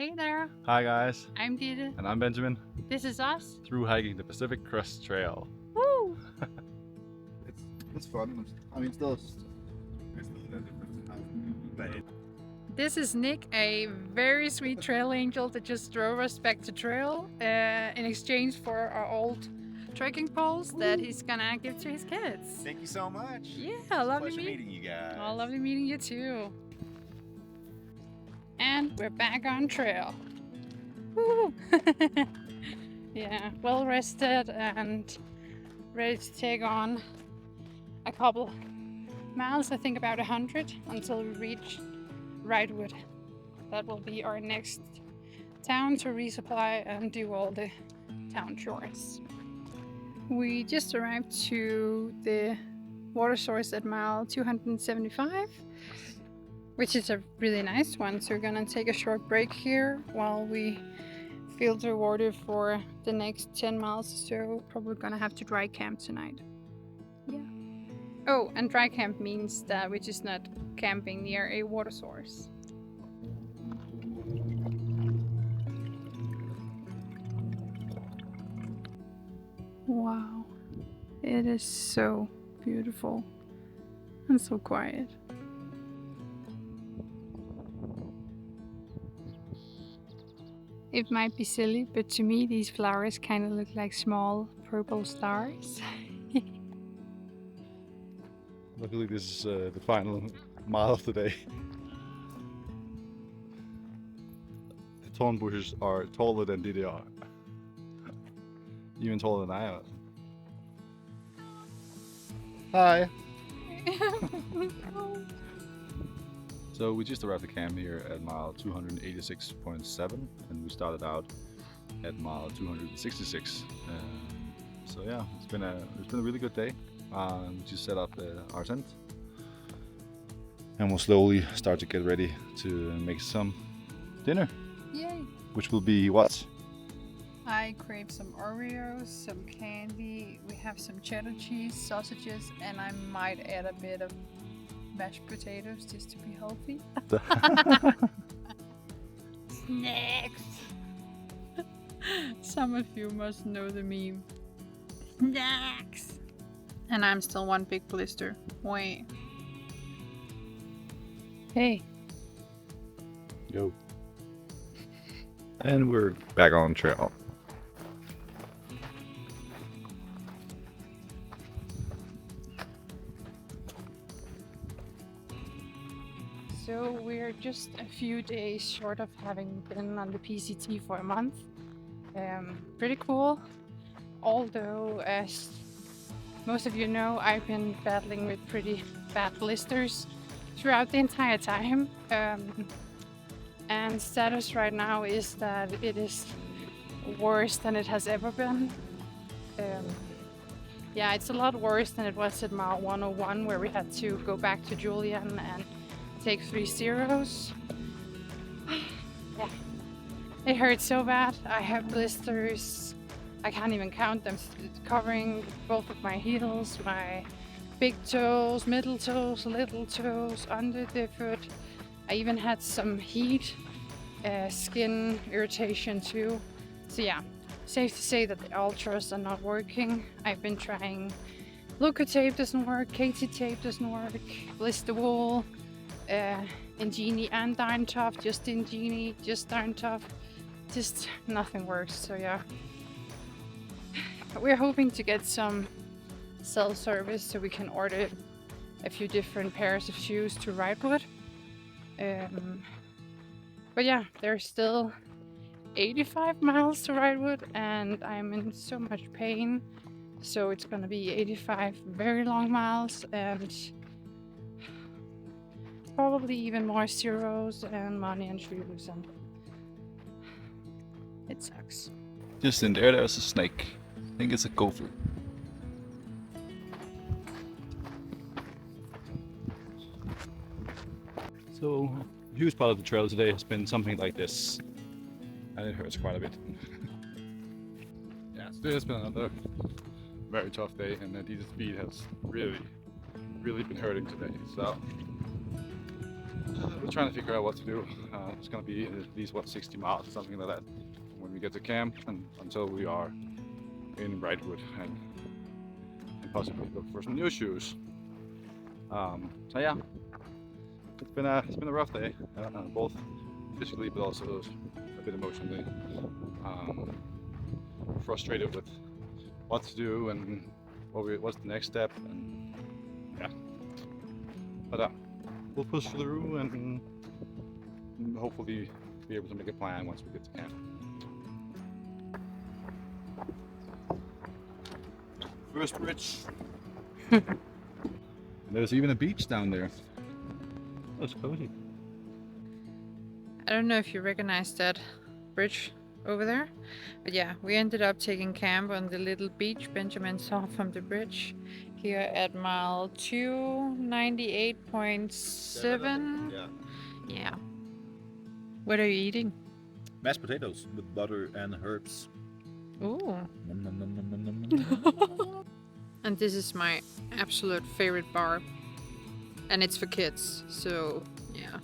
Hey there, Hi guys, I'm Ditte. and I'm Benjamin, This is us. through hiking the Pacific Crest Trail. Woo! It's fun. I mean, still, it's different. But This is Nick, a very sweet trail angel that just drove us back to trail in exchange for our old trekking poles that he's gonna give to his kids. thank you so much. Yeah, It's a lovely pleasure meeting you guys. Oh, lovely meeting you too. And we're back on trail. Woo! Yeah, well rested and ready to take on a couple miles, I think about 100, until we reach Wroth. That will be our next town to resupply and do all the town chores. We just arrived to the water source at mile 275, which is a really nice one. So we're gonna take a short break here while we filter water for the next 10 miles. So probably gonna have to dry camp tonight. Yeah. Oh, and dry camp means that we're just not camping near a water source. Wow, it is so beautiful and so quiet. It might be silly, but to me these flowers kind of look like small purple stars. Luckily this is the final mile of the day. The thorn bushes are taller than Ditte are. Even taller than I am. Hi! So we just arrived at camp here at mile 286.7 and we started out at mile 266. So yeah, it's been a really good day. We just set up our tent and we'll slowly start to get ready to make some dinner. Yay! Which will be what? I crave some Oreos, some candy, we have some cheddar cheese, sausages, and I might add a bit of mashed potatoes just to be healthy. Snacks! Some of you must know the meme. Snacks! And I'm still one big blister. Wait. Hey. Yo. And we're back on trail. So we're just a few days short of having been on the PCT for a month. Pretty cool. Although, as most of you know, I've been battling with pretty bad blisters throughout the entire time. And status right now is that it is worse than it has ever been. Yeah, it's a lot worse than it was at mile 101, where we had to go back to Julian and take 3 zeros. Yeah, it hurts so bad. I have blisters. I can't even count them. It's covering both of my heels, my big toes, middle toes, little toes, under the foot. I even had some heat, skin irritation too. So yeah, safe to say that the ultras are not working. I've been trying Loco tape doesn't work, KT tape doesn't work, blister wool, Ingenie and Darn Tough, just Ingenie, just Darn Tough. Just nothing works, so yeah. We're hoping to get some self-service so we can order a few different pairs of shoes to ride with. But yeah, there's still 85 miles to ride with and I'm in so much pain. So it's gonna be 85 very long miles and probably even more zeros and money and shoes, and it sucks. Just in there's a snake. I think it's a gopher. So, a huge part of the trail today has been something like this. And it hurts quite a bit. Yeah, today has been another very tough day and Ditte's speed has really been hurting today. So, we're trying to figure out what to do. It's gonna be at least what 60 miles or something like that when we get to camp, and until we are in Brightwood and possibly look for some new shoes. So yeah, it's been a rough day, both physically but also a bit emotionally. Frustrated with what to do and what's the next step, and yeah. But we'll push through and hopefully be able to make a plan once we get to camp. First bridge. There's even a beach down there. That's cozy. I don't know if you recognize that bridge over there, but yeah, we ended up taking camp on the little beach Benjamin saw from the bridge here at mile 298.7. Yeah. Yeah. What are you eating? Mashed potatoes with butter and herbs. Ooh. Nom, nom, nom, nom, nom, nom, nom, nom. And this is my absolute favorite bar. And it's for kids, so yeah.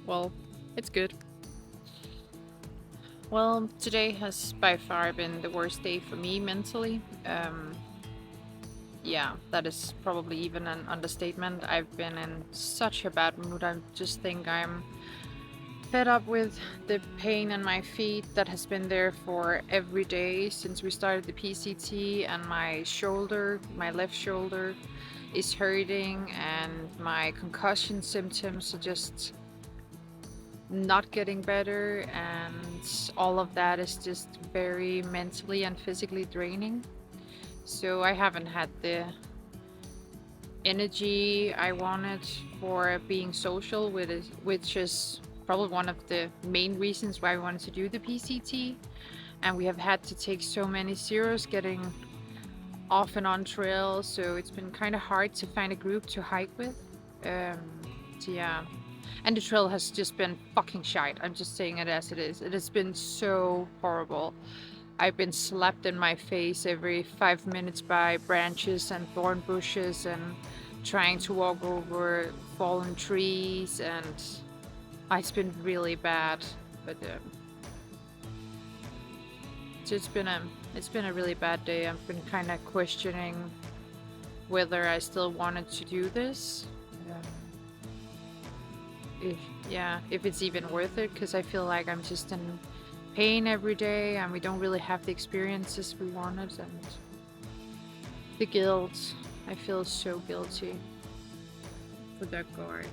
Well, it's good. Well, today has by far been the worst day for me mentally. Yeah, that is probably even an understatement. I've been in such a bad mood. I just think I'm fed up with the pain in my feet that has been there for every day since we started the PCT, and my shoulder, my left shoulder, is hurting, and my concussion symptoms are just not getting better, and all of that is just very mentally and physically draining. So I haven't had the energy I wanted for being social with it, which is probably one of the main reasons why I wanted to do the PCT. And we have had to take so many zeros getting off and on trail, so it's been kind of hard to find a group to hike with. So yeah, and the trail has just been fucking shite. I'm just saying it as it is. It has been so horrible. I've been slapped in my face every 5 minutes by branches and thorn bushes, and trying to walk over fallen trees, and it's been really bad. But so it's been a really bad day. I've been kind of questioning whether I still wanted to do this. If it's even worth it, because I feel like I'm just in pain every day, and we don't really have the experiences we wanted, and the guilt. I feel so guilty for that guard.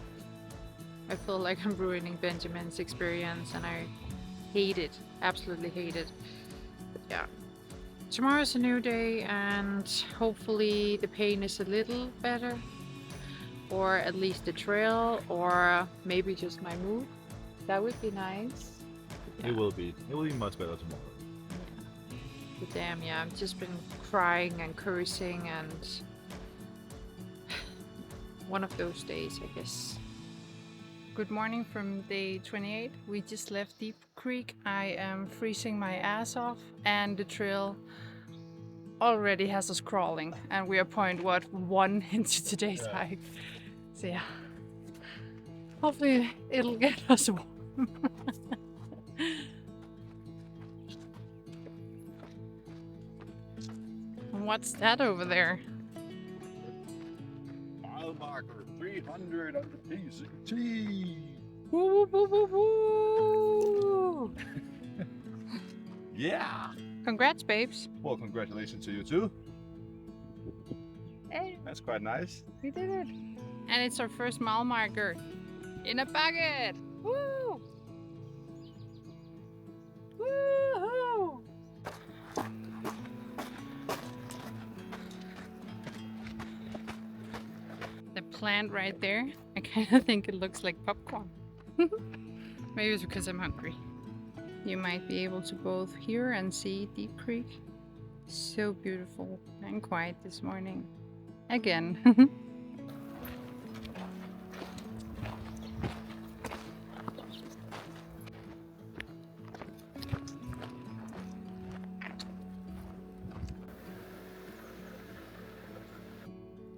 I feel like I'm ruining Benjamin's experience, and I hate it. Absolutely hate it. Yeah. Tomorrow's a new day, and hopefully the pain is a little better, or at least the trail, or maybe just my mood. That would be nice. Yeah. It will be much better tomorrow. Yeah. But damn, yeah, I've just been crying and cursing, and one of those days, I guess. Good morning from day 28. We just left Deep Creek. I am freezing my ass off, and the trail already has us crawling, and we are 1 into today's hike. So yeah, hopefully it'll get us warm. What's that over there? Mile marker 300 on the PCT. Woo, woo, woo, woo, woo. Yeah. Congrats, babes. Well, congratulations to you too. Hey, That's quite nice. we did it. And it's our first mile marker in a bucket. Woo! Woohoo! The plant right there, I kind of think it looks like popcorn. Maybe it's because I'm hungry. You might be able to both hear and see Deep Creek. So beautiful and quiet this morning. Again.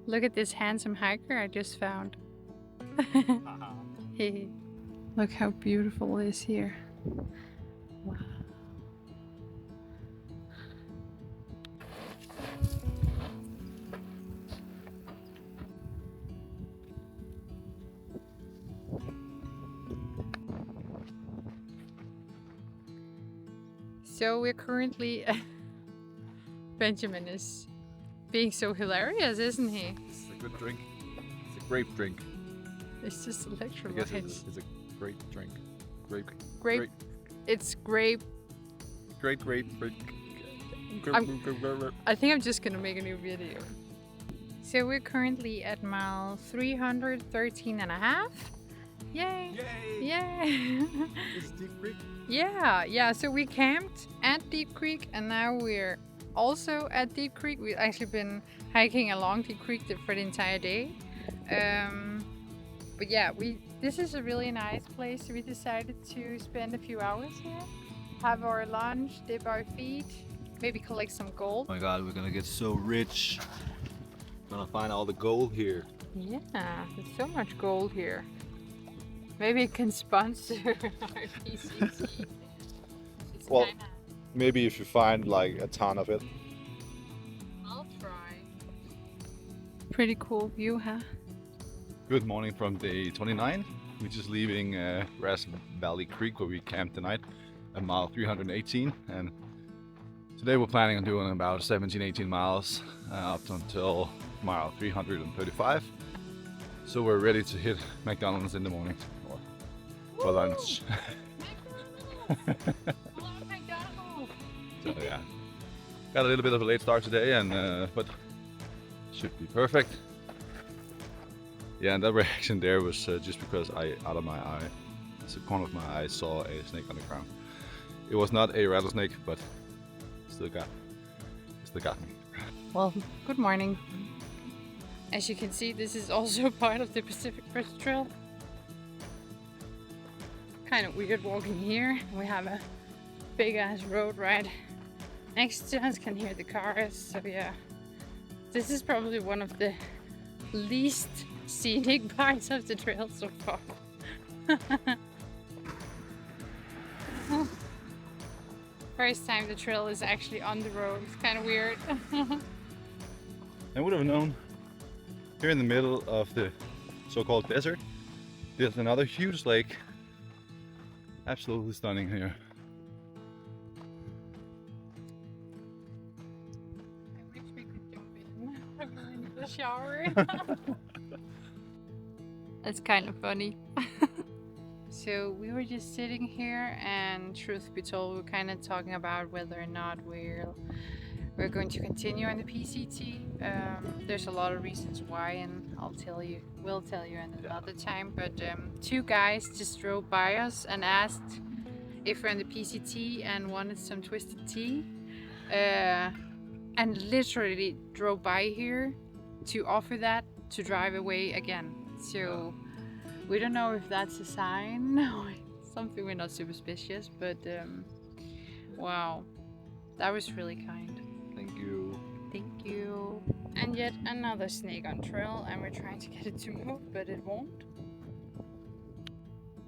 Look at this handsome hiker I just found. Hey, look how beautiful it is here. Wow. So we're currently Benjamin is being so hilarious, isn't he? It's a good drink. It's a grape drink. It's just I guess electrolytes. it's a grape drink. Grape. Grape. It's grape. Grape. I think I'm just gonna make a new video. So we're currently at mile 313 and a half. Yay! Yay! Yay! This is Deep Creek. Yeah. So we camped at Deep Creek and now we're also at Deep Creek. We've actually been hiking along Deep Creek for the entire day. But yeah, this is a really nice place. We decided to spend a few hours here, have our lunch, dip our feet, maybe collect some gold. Oh my god, we're gonna get so rich. We're gonna find all the gold here. Yeah, there's so much gold here. Maybe it can sponsor our PCT. It's Well, kinda... maybe if you find like a ton of it. I'll try. Pretty cool view, huh? Good morning from day 29. We're just leaving Grass Valley Creek where we camped tonight at mile 318, and today we're planning on doing about 17-18 miles up until mile 335. So we're ready to hit McDonald's in the morning or for lunch. So yeah, got a little bit of a late start today, and but should be perfect. Yeah, and that reaction there was just because out of my eye, the corner of my eye, saw a snake on the ground. It was not a rattlesnake, but still got me. Well, good morning. As you can see, this is also part of the Pacific Crest Trail. Kind of weird walking here. We have a big ass road right next to us, can hear the cars, so yeah. This is probably one of the least scenic parts of the trail so far. First time the trail is actually on the road. It's kind of weird. I would have known. Here in the middle of the so-called desert, there's another huge lake. Absolutely stunning here. I wish we could jump in. I really need a shower. That's kind of funny. So we were just sitting here, and truth be told, we're kind of talking about whether or not we're going to continue on the PCT. There's a lot of reasons why, and we'll tell you another time. But two guys just drove by us and asked if we're on the PCT and wanted some twisted tea, and literally drove by here to offer that to drive away again. So we don't know if that's a sign or something. We're not superstitious, but wow, that was really kind. Thank you. Thank you. And yet another snake on trail, and we're trying to get it to move, but it won't.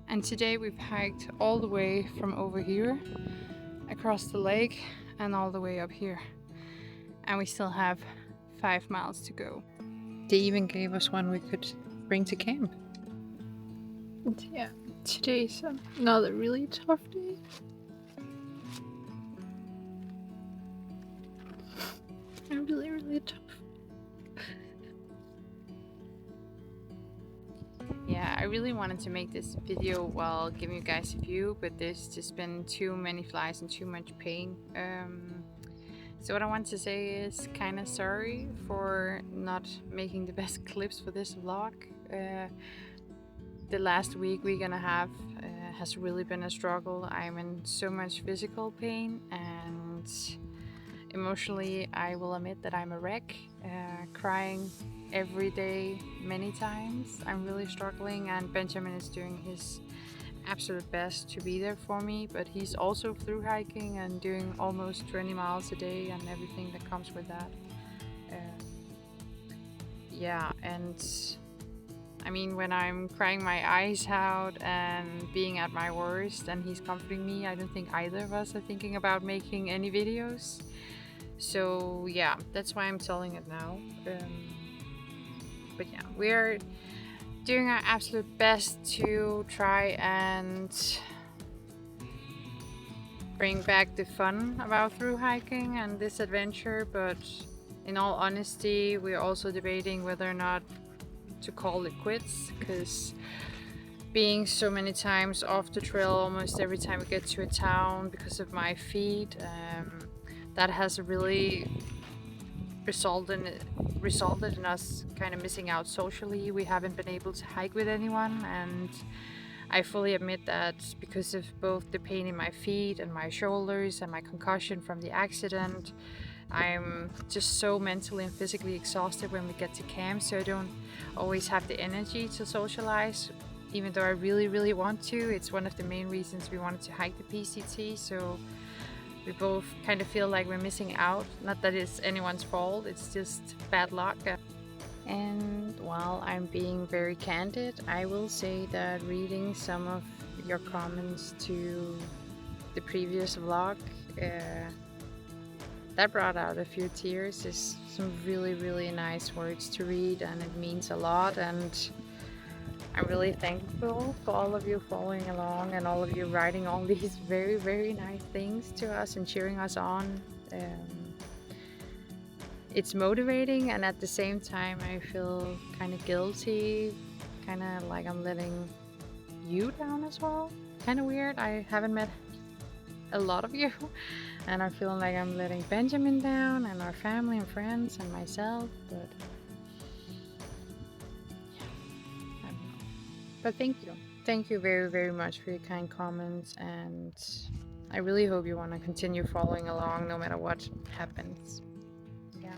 And today we've hiked all the way from over here, across the lake, and all the way up here. And we still have 5 miles to go. They even gave us one we could bring to camp. And yeah, today's another really tough day. Really tough. Yeah, I really wanted to make this video while giving you guys a view, but there's just been too many flies and too much pain. So what I want to say is kind of sorry for not making the best clips for this vlog. The last week we're gonna have has really been a struggle. I'm in so much physical pain, and emotionally I will admit that I'm a wreck, crying every day many times. I'm really struggling, and Benjamin is doing his absolute best to be there for me, but he's also through hiking and doing almost 20 miles a day and everything that comes with that. Yeah, and I mean, when I'm crying my eyes out and being at my worst and he's comforting me, I don't think either of us are thinking about making any videos. So yeah, that's why I'm telling it now. But yeah, we're doing our absolute best to try and bring back the fun about through hiking and this adventure, but in all honesty, we're also debating whether or not to call it quits, because being so many times off the trail almost every time we get to a town because of my feet, that has really resulted in us kind of missing out socially. We haven't been able to hike with anyone, and I fully admit that because of both the pain in my feet and my shoulders and my concussion from the accident, I'm just so mentally and physically exhausted when we get to camp, so I don't always have the energy to socialize, even though I really want to. It's one of the main reasons we wanted to hike the PCT, so we both kind of feel like we're missing out. Not that it's anyone's fault, it's just bad luck. And while I'm being very candid, I will say that reading some of your comments to the previous vlog, that brought out a few tears. It's some really nice words to read, and it means a lot, and I'm really thankful for all of you following along and all of you writing all these very nice things to us and cheering us on. It's motivating, and at the same time I feel kind of guilty, kind of like I'm letting you down as well. Kind of weird. I haven't met a lot of you, and I'm feeling like I'm letting Benjamin down and our family and friends and myself, but yeah, I don't know. But thank you very much for your kind comments, and I really hope you want to continue following along no matter what happens. Yeah.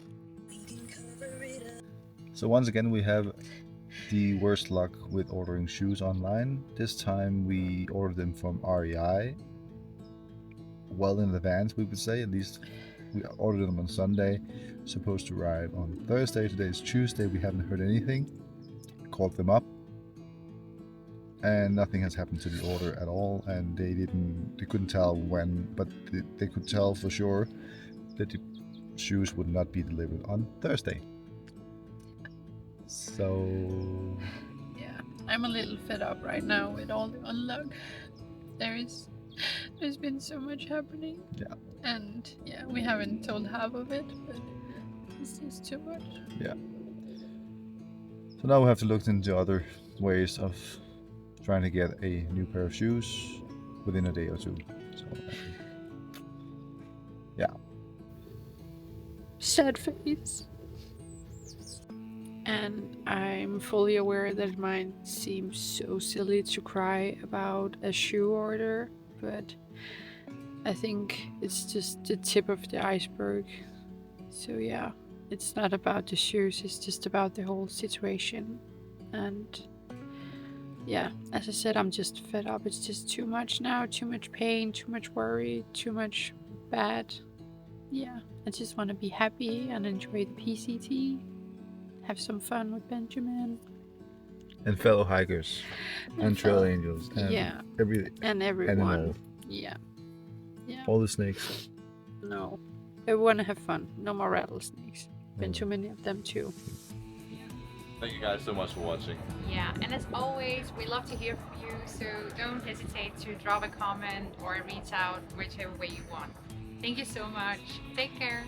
So once again, we have the worst luck with ordering shoes online. This time we ordered them from REI. Well in advance, we would say. At least we ordered them on Sunday, supposed to arrive on Thursday. Today is Tuesday. We haven't heard anything. Called them up, and nothing has happened to the order at all, and they couldn't tell when, but they could tell for sure that the shoes would not be delivered on Thursday. So yeah, I'm a little fed up right now with all the unluck. There's been so much happening. yeah. And yeah, we haven't told half of it, but it's just too much. Yeah. So now we have to look into other ways of trying to get a new pair of shoes within a day or two. So yeah. Sad face. And I'm fully aware that it might seem so silly to cry about a shoe order, but I think it's just the tip of the iceberg. So yeah, it's not about the shoes, it's just about the whole situation. And yeah, as I said, I'm just fed up. It's just too much now, too much pain, too much worry, too much bad. Yeah, I just want to be happy and enjoy the PCT, have some fun with Benjamin. And fellow hikers and trail angels and yeah, everyone. Animal. Yeah. All the snakes. No, I want to have fun. No more rattlesnakes. Been too many of them too. Thank you guys so much for watching. Yeah, and as always, we love to hear from you, so don't hesitate to drop a comment or reach out whichever way you want. Thank you so much. Take care.